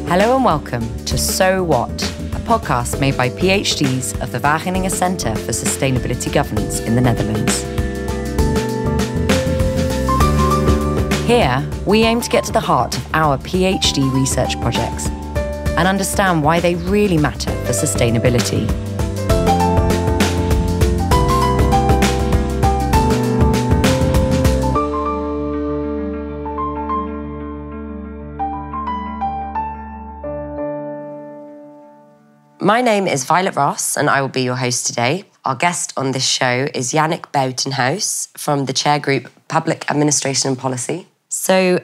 Hello and welcome to So What, a podcast made by PhDs of the Wageningen Centre for Sustainability Governance in the Netherlands. Here, we aim to get to the heart of our PhD research projects and understand why they really matter for sustainability. My name is Violet Ross and I will be your host today. Our guest on this show is Yannick Buitenhuis from the Chair Group Public Administration and Policy. So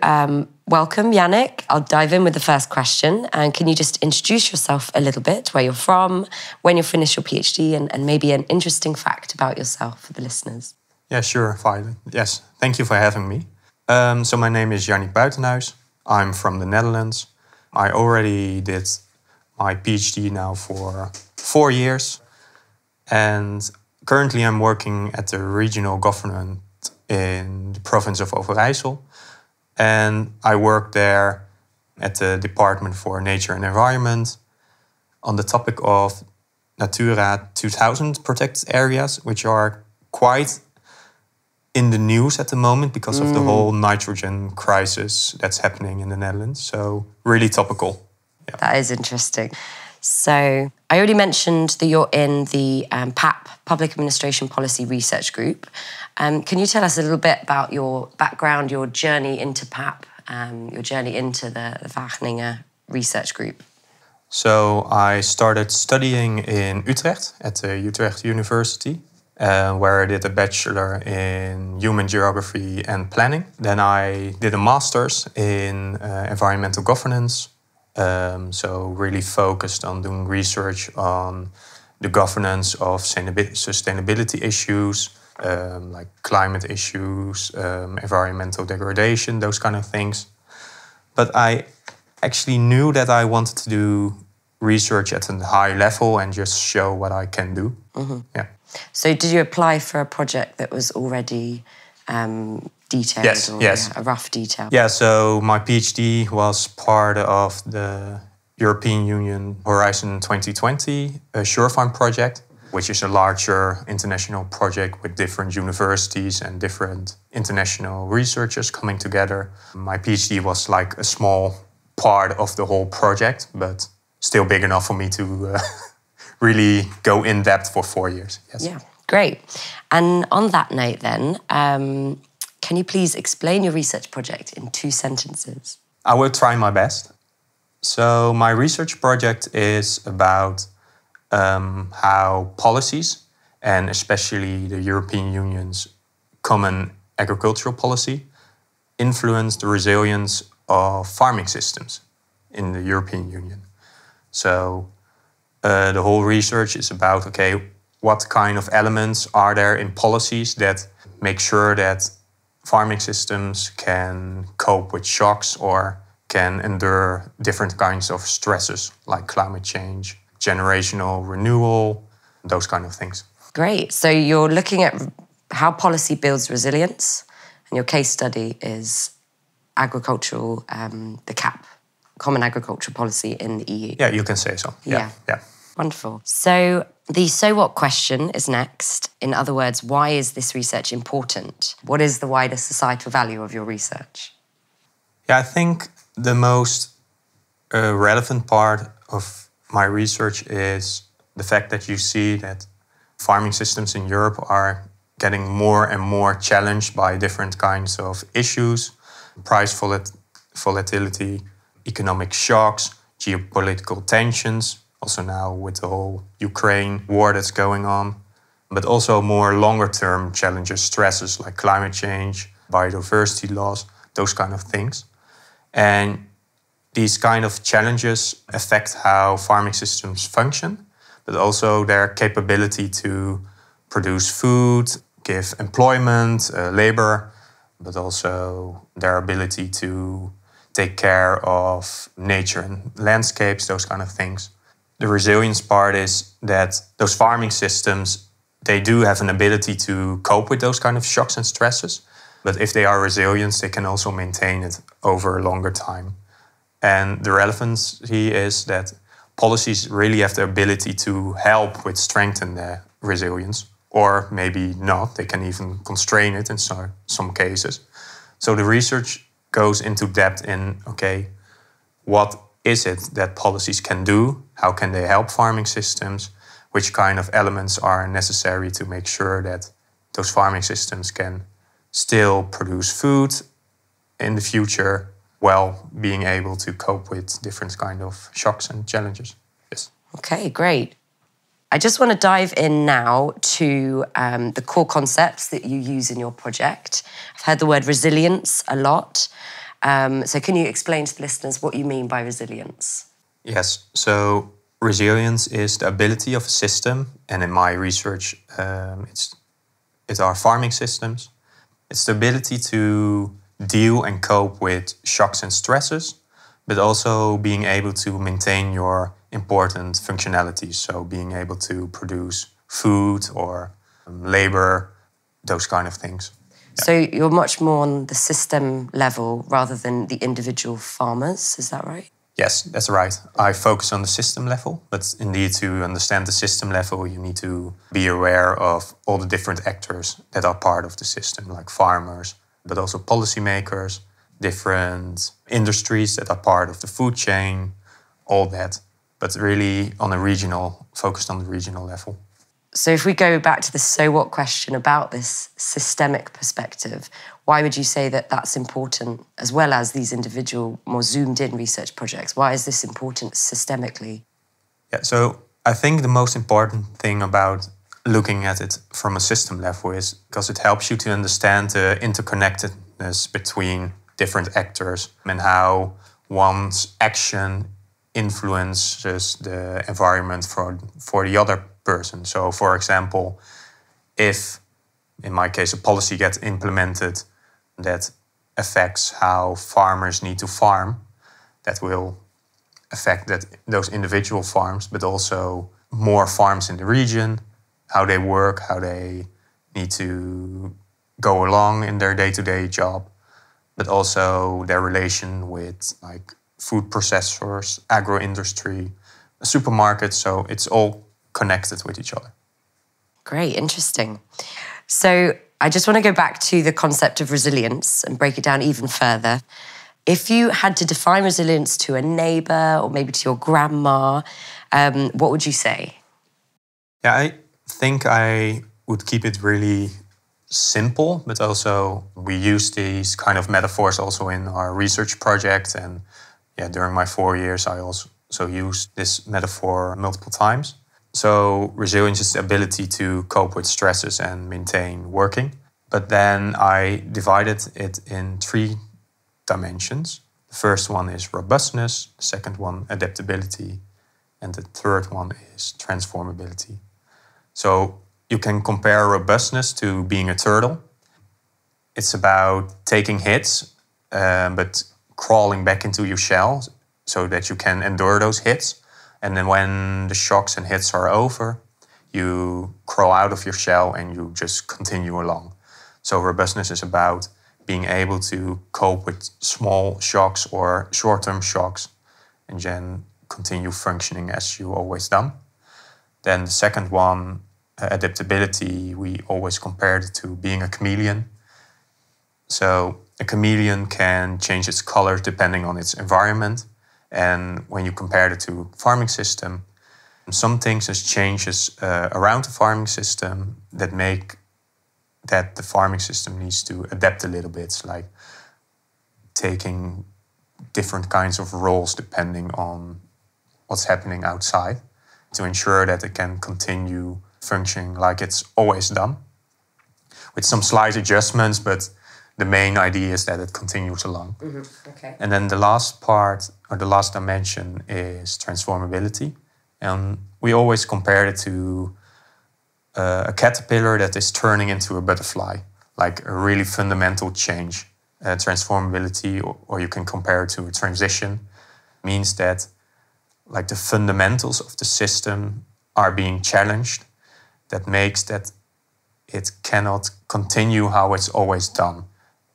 welcome, Yannick. I'll dive in with the first question. And can you just introduce yourself a little bit, where you're from, when you finish your PhD, and maybe an interesting fact about yourself for the listeners? Yeah, sure, Violet. Yes, thank you for having me. So my name is Yannick Buitenhuis. I'm from the Netherlands. I already did my PhD now for 4 years. And currently I'm working at the regional government in the province of Overijssel. And I work there at the Department for Nature and Environment on the topic of Natura 2000 protected areas, which are quite in the news at the moment because of the whole nitrogen crisis that's happening in the Netherlands. So really topical. Yeah. That is interesting. So I already mentioned that you're in the PAP, Public Administration Policy Research Group. Can you tell us a little bit about your background, your journey into PAP, your journey into the Wageningen Research Group? So I started studying in Utrecht at the Utrecht University, where I did a bachelor in human geography and planning. Then I did a master's in environmental governance. So really focused on doing research on the governance of sustainability issues, like climate issues, environmental degradation, those kind of things. But I actually knew that I wanted to do research at a high level and just show what I can do. Mm-hmm. Yeah. So did you apply for a project that was already detailed? Yes, or, yes. Yeah, a rough detail? Yeah, so my PhD was part of the European Union Horizon 2020 Shore Farm project, which is a larger international project with different universities and different international researchers coming together. My PhD was like a small part of the whole project, but still big enough for me to really go in depth for 4 years. Yes. Yeah, great. And on that note then, can you please explain your research project in 2 sentences? I will try my best. So my research project is about how policies, and especially the European Union's common agricultural policy, influence the resilience of farming systems in the European Union. So the whole research is about, okay, what kind of elements are there in policies that make sure that farming systems can cope with shocks or can endure different kinds of stresses like climate change, generational renewal, those kind of things. Great. So you're looking at how policy builds resilience, and your case study is agricultural, the CAP, Common Agricultural Policy in the EU. Yeah, you can say so. Yeah. Wonderful. So the so what question is next. In other words, why is this research important? What is the wider societal value of your research? Yeah, I think the most relevant part of my research is the fact that you see that farming systems in Europe are getting more and more challenged by different kinds of issues, price volatility, economic shocks, geopolitical tensions, also now with the whole Ukraine war that's going on, but also more longer-term challenges, stresses like climate change, biodiversity loss, those kind of things. And these kind of challenges affect how farming systems function, but also their capability to produce food, give employment, labor, but also their ability to take care of nature and landscapes, those kind of things. The resilience part is that those farming systems, they do have an ability to cope with those kind of shocks and stresses. But if they are resilient, they can also maintain it over a longer time. And the relevancy is that policies really have the ability to help with strengthen the resilience, or maybe not. They can even constrain it in some cases. So the research goes into depth in, okay, what is it that policies can do? How can they help farming systems? Which kind of elements are necessary to make sure that those farming systems can still produce food in the future while being able to cope with different kind of shocks and challenges. Yes. Okay, great. I just want to dive in now to the core concepts that you use in your project. I've heard the word resilience a lot. So can you explain to the listeners what you mean by resilience? Yes, so resilience is the ability of a system, and in my research, it's our farming systems. It's the ability to deal and cope with shocks and stresses, but also being able to maintain your important functionalities. So being able to produce food or labor, those kind of things. So you're much more on the system level rather than the individual farmers, is that right? Yes, that's right. I focus on the system level, but indeed to understand the system level, you need to be aware of all the different actors that are part of the system, like farmers, but also policymakers, different industries that are part of the food chain, all that. But really focused on the regional level. So if we go back to the so what question about this systemic perspective, why would you say that that's important, as well as these individual, more zoomed-in research projects? Why is this important systemically? Yeah, so I think the most important thing about looking at it from a system level is because it helps you to understand the interconnectedness between different actors and how one's action influences the environment for the other person. So, for example, if, in my case, a policy gets implemented that affects how farmers need to farm, that will affect those individual farms, but also more farms in the region, how they work, how they need to go along in their day-to-day job, but also their relation with like food processors, agro-industry, supermarkets. So it's all connected with each other. Great, interesting. So I just want to go back to the concept of resilience and break it down even further. If you had to define resilience to a neighbour or maybe to your grandma, what would you say? Yeah, I think I would keep it really simple, but also we use these kind of metaphors also in our research project. And yeah, during my 4 years, I also used this metaphor multiple times. So resilience is the ability to cope with stresses and maintain working. But then I divided it in 3 dimensions. The first one is robustness, the second one adaptability, and the third one is transformability. So you can compare robustness to being a turtle. It's about taking hits, but crawling back into your shell so that you can endure those hits. And then when the shocks and hits are over, you crawl out of your shell and you just continue along. So robustness is about being able to cope with small shocks or short-term shocks and then continue functioning as you always done. Then the second one, adaptability, we always compared it to being a chameleon. So a chameleon can change its color depending on its environment. And when you compare it to farming system, some things just changes around the farming system that make that the farming system needs to adapt a little bit. It's like taking different kinds of roles depending on what's happening outside to ensure that it can continue functioning like it's always done, with some slight adjustments, but the main idea is that it continues along. Mm-hmm. Okay. And then the last part, or the last dimension, is transformability. And we always compare it to a caterpillar that is turning into a butterfly, like a really fundamental change. Transformability, or you can compare it to a transition, means that like the fundamentals of the system are being challenged. That makes that it cannot continue how it's always done.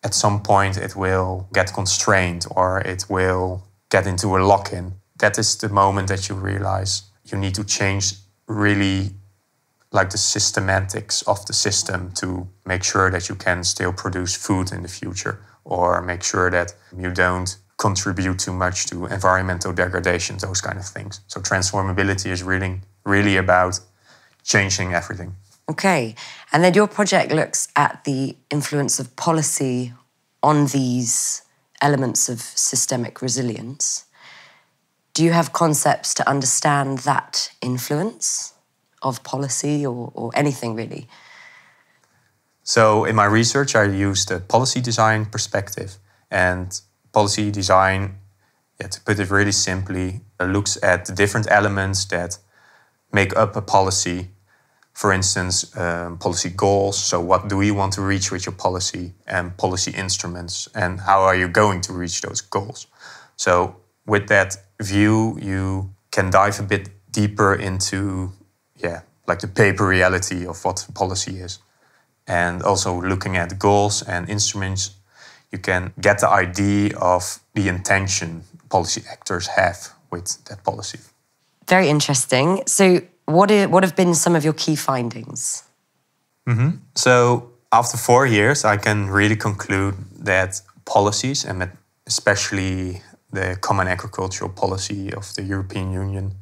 At some point it will get constrained, or it will get into a lock-in. That is the moment that you realize you need to change really like the systematics of the system to make sure that you can still produce food in the future, or make sure that you don't contribute too much to environmental degradation, those kind of things. So transformability is really about changing everything. Okay, and then your project looks at the influence of policy on these elements of systemic resilience. Do you have concepts to understand that influence of policy or anything really? So in my research, I used a policy design perspective. And policy design, to put it really simply, looks at the different elements that make up a policy. For instance, policy goals. So what do we want to reach with your policy, and policy instruments, and how are you going to reach those goals? So with that view, you can dive a bit deeper into, like the paper reality of what policy is. And also looking at goals and instruments, you can get the idea of the intention policy actors have with that policy. Very interesting. So what have been some of your key findings? So after 4 years, I can really conclude that policies, and especially the Common Agricultural Policy of the European Union,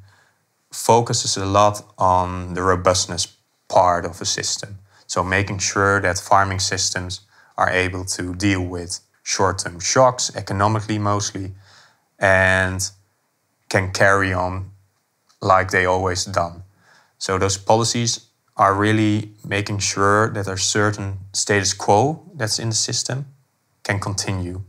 focuses a lot on the robustness part of a system. So making sure that farming systems are able to deal with short-term shocks, economically mostly, and can carry on like they always done. So those policies are really making sure that a certain status quo that's in the system can continue.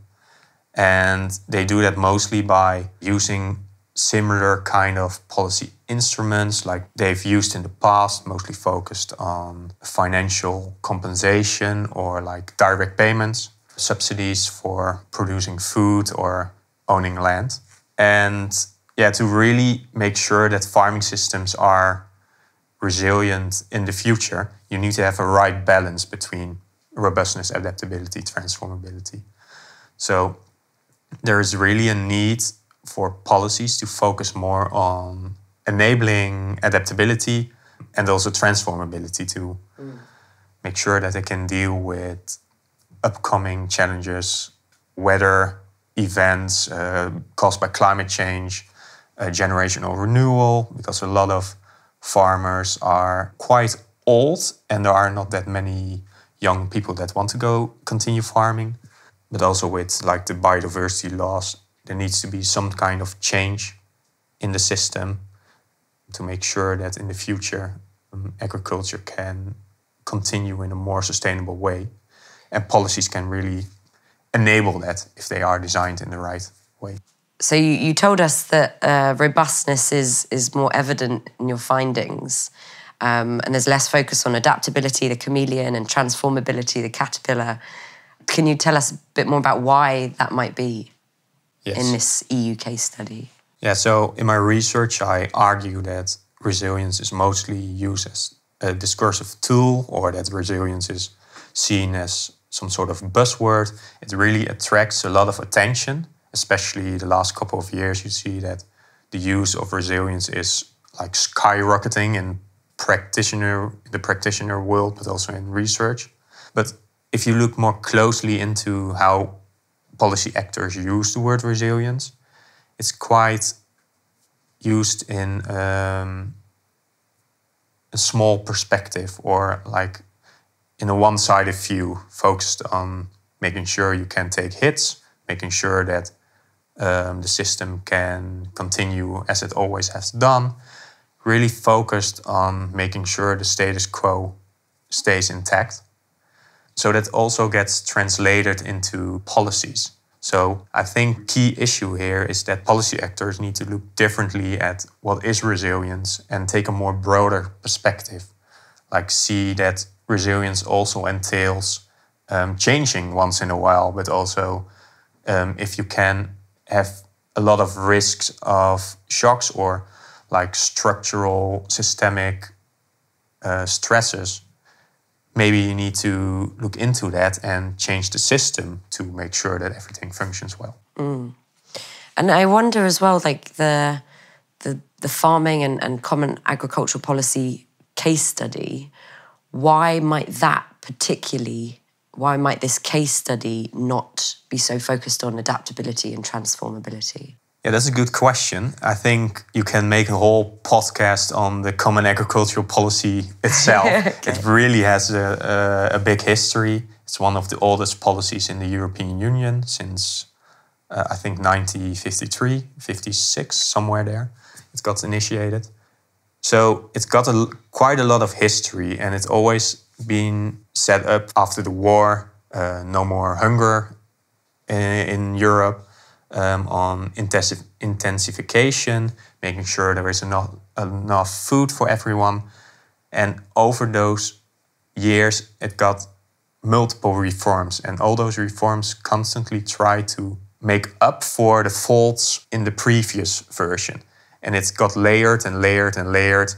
And they do that mostly by using similar kind of policy instruments like they've used in the past, mostly focused on financial compensation or like direct payments, subsidies for producing food or owning land. And to really make sure that farming systems are resilient in the future, you need to have a right balance between robustness, adaptability, transformability. So there is really a need for policies to focus more on enabling adaptability and also transformability to make sure that they can deal with upcoming challenges, weather events caused by climate change, generational renewal, because a lot of farmers are quite old and there are not that many young people that want to continue farming. But also with like the biodiversity loss, there needs to be some kind of change in the system to make sure that in the future agriculture can continue in a more sustainable way. And policies can really enable that if they are designed in the right way. So you told us that robustness is more evident in your findings, and there's less focus on adaptability, the chameleon, and transformability, the caterpillar. Can you tell us a bit more about why that might be in this EU case study? Yeah, so in my research, I argue that resilience is mostly used as a discursive tool, or that resilience is seen as some sort of buzzword. It really attracts a lot of attention, especially the last couple of years. You see that the use of resilience is like skyrocketing in the practitioner world, but also in research. But if you look more closely into how policy actors use the word resilience, it's quite used in a small perspective, or like in a one-sided view, focused on making sure you can take hits, making sure that the system can continue as it always has done, really focused on making sure the status quo stays intact. So that also gets translated into policies. So I think key issue here is that policy actors need to look differently at what is resilience and take a more broader perspective. Like see that resilience also entails changing once in a while, but also if you can have a lot of risks of shocks or like structural systemic stresses, maybe you need to look into that and change the system to make sure that everything functions well. And I wonder as well, like the farming and common agricultural policy case study, why might this case study not be so focused on adaptability and transformability? Yeah, that's a good question. I think you can make a whole podcast on the common agricultural policy itself. Okay. It really has a big history. It's one of the oldest policies in the European Union since, I think, 1953, 56, somewhere there. It got initiated. So it's got quite a lot of history, and it's always been set up after the war, no more hunger in Europe, on intensification, making sure there is enough food for everyone. And over those years, it got multiple reforms, and all those reforms constantly try to make up for the faults in the previous version. And it's got layered and layered and layered.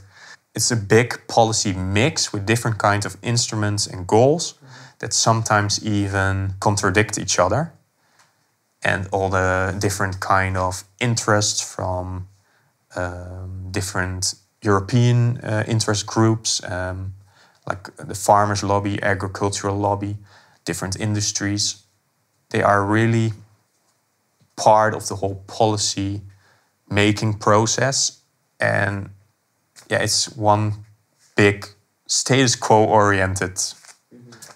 It's a big policy mix with different kinds of instruments and goals that sometimes even contradict each other. And all the different kind of interests from different European interest groups, like the farmers' lobby, agricultural lobby, different industries. They are really part of the whole policy making process. And yeah, it's one big status quo oriented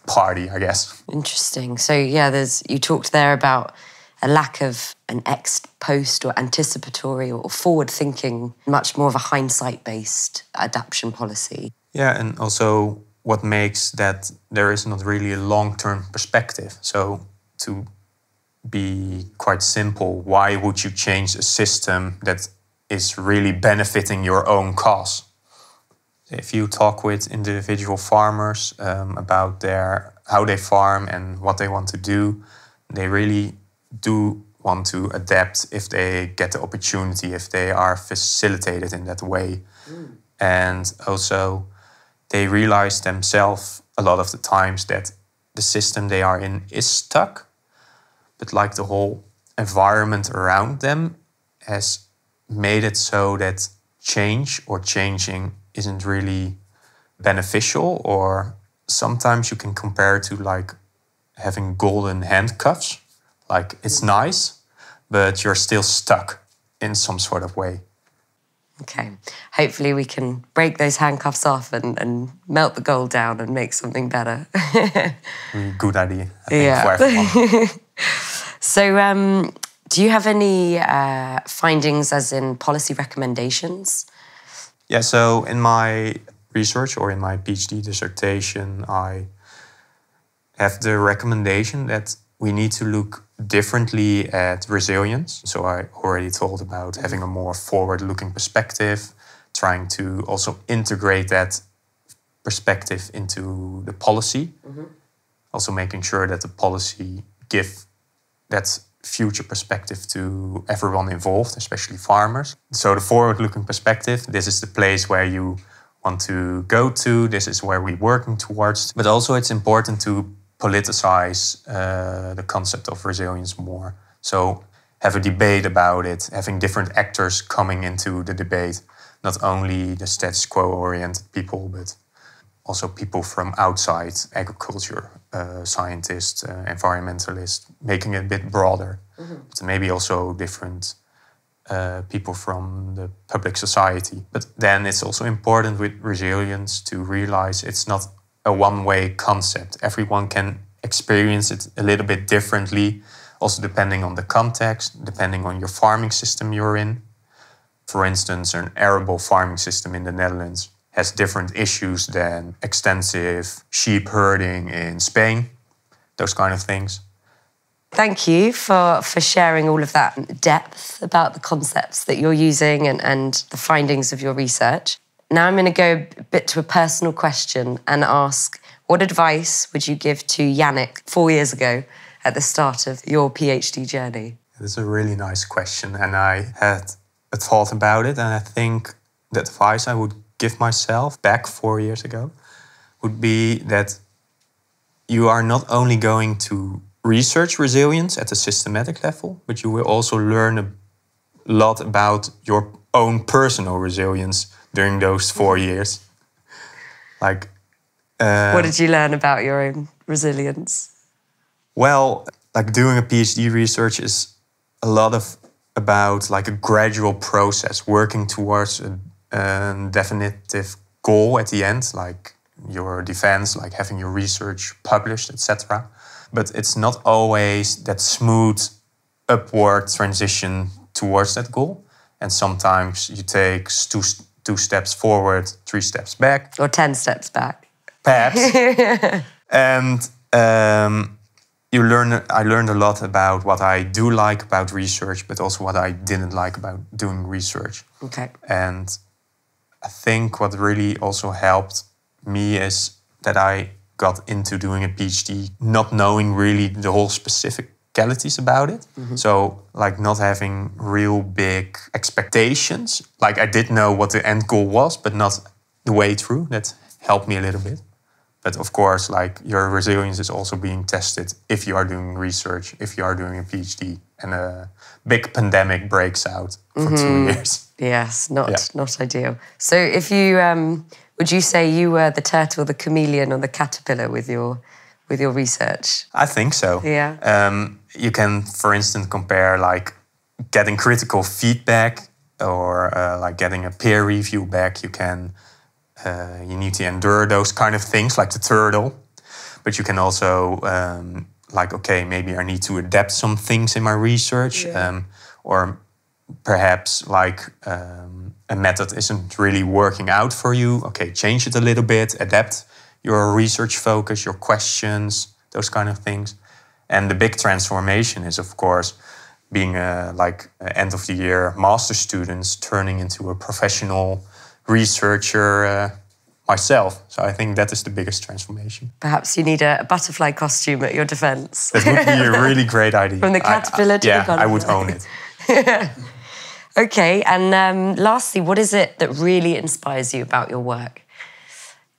party, I guess. Interesting. So yeah, you talked there about a lack of an ex post or anticipatory or forward thinking, much more of a hindsight based adaptation policy. Yeah, and also what makes that there is not really a long-term perspective. So to be quite simple, why would you change a system that is really benefiting your own cause? If you talk with individual farmers about how they farm and what they want to do, they really do want to adapt if they get the opportunity, if they are facilitated in that way. And also they realize themselves a lot of the times that the system they are in is stuck, but like the whole environment around them has made it so that change or changing isn't really beneficial, or sometimes you can compare it to like having golden handcuffs. Like it's nice, but you're still stuck in some sort of way. Okay. Hopefully we can break those handcuffs off and melt the gold down and make something better. Good idea, I think, for everyone. So do you have any findings as in policy recommendations? Yeah, so in my research or in my PhD dissertation, I have the recommendation that we need to look differently at resilience. So I already told about having a more forward-looking perspective, trying to also integrate that perspective into the policy. Also making sure that the policy give that future perspective to everyone involved, especially farmers. So the forward-looking perspective, this is the place where you want to go to, this is where we're working towards. But also it's important to politicize the concept of resilience more. So have a debate about it, having different actors coming into the debate, not only the status quo-oriented people, but also people from outside, agriculture, scientists, environmentalists, making it a bit broader. But maybe also different people from the public society. But then it's also important with resilience to realize it's not a one-way concept. Everyone can experience it a little bit differently, also depending on the context, depending on your farming system you're in. For instance, an arable farming system in the Netherlands has different issues than extensive sheep herding in Spain, those kind of things. Thank you for sharing all of that depth about the concepts that you're using and the findings of your research. Now I'm going to go a bit to a personal question and ask, what advice would you give to Yannick 4 years ago at the start of your PhD journey? That's a really nice question, and I had a thought about it, and I think the advice I would give myself back 4 years ago would be that you are not only going to research resilience at a systematic level, but you will also learn lot about your own personal resilience during those 4 years. Like, what did you learn about your own resilience? Well, like doing a PhD research is a lot about like a gradual process, working towards a definitive goal at the end, like your defense, like having your research published, etc. But it's not always that smooth upward transition towards that goal. And sometimes you take two steps forward, 3 steps back. Or 10 steps back. Perhaps. And I learned a lot about what I do like about research, but also what I didn't like about doing research. Okay. And I think what really also helped me is that I got into doing a PhD not knowing really the whole specificalities about it. Mm-hmm. So like not having real big expectations. Like I did know what the end goal was, but not the way through. That helped me a little bit. But of course, like your resilience is also being tested if you are doing research, if you are doing a PhD and a big pandemic breaks out for 2 years. Yes, not ideal. So if you, would you say you were the turtle, the chameleon or the caterpillar with your research? I think so. Yeah. You can, for instance, compare like getting critical feedback or like getting a peer review back. You need to endure those kind of things like the turtle. But you can also like, okay, maybe I need to adapt some things in my research. Yeah. Or perhaps like a method isn't really working out for you. Okay, change it a little bit, adapt your research focus, your questions, those kind of things. And the big transformation is, of course, being like end of the year master students turning into a professional researcher myself. So I think that is the biggest transformation. Perhaps you need a butterfly costume at your defense. That would be a really great idea. From the caterpillar to the butterfly. Yeah, I would own it. Okay, and lastly, what is it that really inspires you about your work?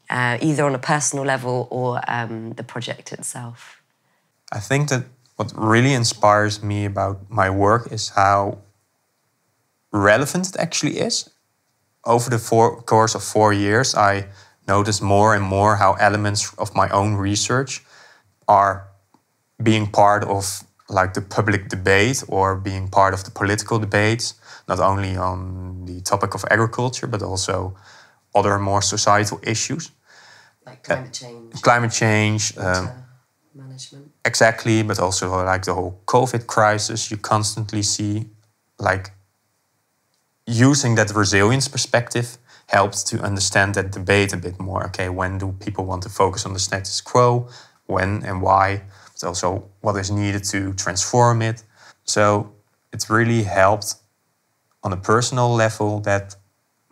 Either on a personal level or the project itself? I think that what really inspires me about my work is how relevant it actually is. Over the course of 4 years, I noticed more and more how elements of my own research are being part of like the public debate or being part of the political debates, not only on the topic of agriculture, but also other more societal issues. Like climate change. Climate change. Management. Exactly, but also like the whole COVID crisis. You constantly see like using that resilience perspective helps to understand that debate a bit more. Okay, when do people want to focus on the status quo? When and why? But also what is needed to transform it. So it's really helped on a personal level that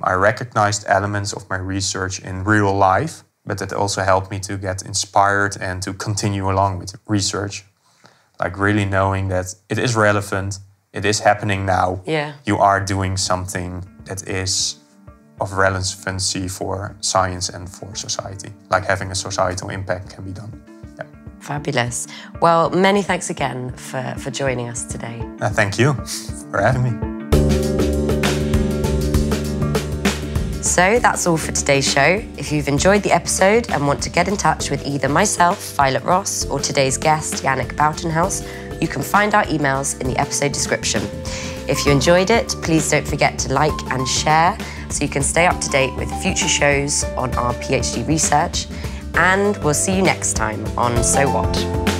I recognized elements of my research in real life, but it also helped me to get inspired and to continue along with research. Like really knowing that it is relevant, it is happening now. Yeah. You are doing something that is of relevancy for science and for society. Like having a societal impact can be done. Yeah. Fabulous. Well, many thanks again for joining us today. Thank you for having me. So that's all for today's show. If you've enjoyed the episode and want to get in touch with either myself, Violet Ross, or today's guest, Yannick Buitenhuis, you can find our emails in the episode description. If you enjoyed it, please don't forget to like and share so you can stay up to date with future shows on our PhD research. And we'll see you next time on So What?